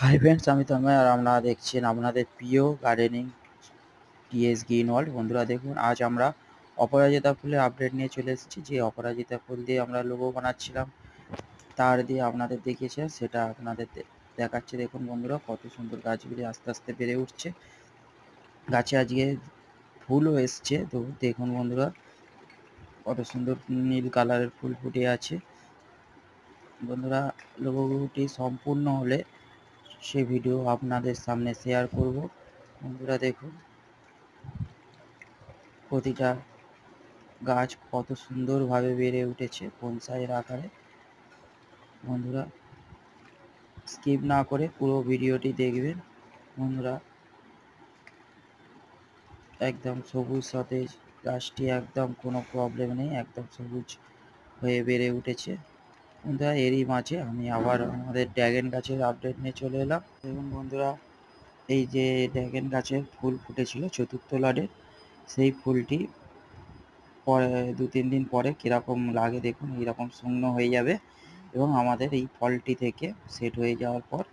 Hi friends, আমি তন্ময় আর আপনারা দেখছেন আপনাদের প্রিয় গার্ডেনিং টিএস গ্রিন ওয়ার্ল্ড। বন্ধুরা দেখুন, আজ আমরা অপরাজিতা ফুলের আপডেট নিয়ে চলে এসেছি। যে অপরাজিতা ফুল দিয়ে আমরা লোগো বানাচ্ছিলাম, তার দিয়ে আপনাদের দেখিয়েছিলাম, সেটা আপনাদের দেখাচ্ছে। দেখুন বন্ধুরা, কত সুন্দর গাছগুলি আস্তে আস্তে বেড়ে উঠছে। গাছে আজকে ফুলও এসছে। তো দেখুন বন্ধুরা, কত সুন্দর নীল কালারের ফুল ফুটে আছে। বন্ধুরা, লোগোটি সম্পূর্ণ হলে সে ভিডিও আপনাদের সামনে শেয়ার করব। বন্ধুরা দেখুন, প্রতিটা গাছ কত সুন্দরভাবে বেড়ে উঠেছে বনসাইয়ের আকারে। বন্ধুরা, স্কিপ না করে পুরো ভিডিওটি দেখবেন। বন্ধুরা, একদম সবুজ সতেজ গাছটি, একদম কোনো প্রবলেম নেই, একদম সবুজ হয়ে বেড়ে উঠেছে। বন্ধুরা, এরই মাঝে আমি আবার আমাদের ড্র্যাগন গাছের আপডেট নিয়ে চলে এলাম। দেখুন বন্ধুরা, এই যে ড্র্যাগন গাছের ফুল ফুটেছিল চতুর্থ লডে, সেই ফুলটি পরে 2-3 দিন পরে কীরকম লাগে দেখুন, এইরকম শুকনো হয়ে যাবে এবং আমাদের এই ফলটি থেকে সেট হয়ে যাওয়ার পর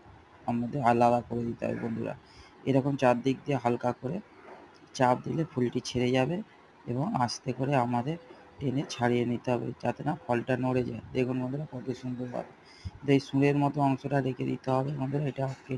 আমাদের আলাদা করে দিতে হবে। বন্ধুরা, এরকম চারদিক দিয়ে হালকা করে চাপ দিলে ফুলটি ছেড়ে যাবে এবং আস্তে করে আমাদের টেনে ছাড়িয়ে নিতে হবে, যাতে না ফলটা নড়ে যায়। দেখুন বন্ধুরা, কত সুন্দরভাবে এই সুঁড়ের মতো অংশটা রেখে দিতে হবে বন্ধুরা, এটা কেটে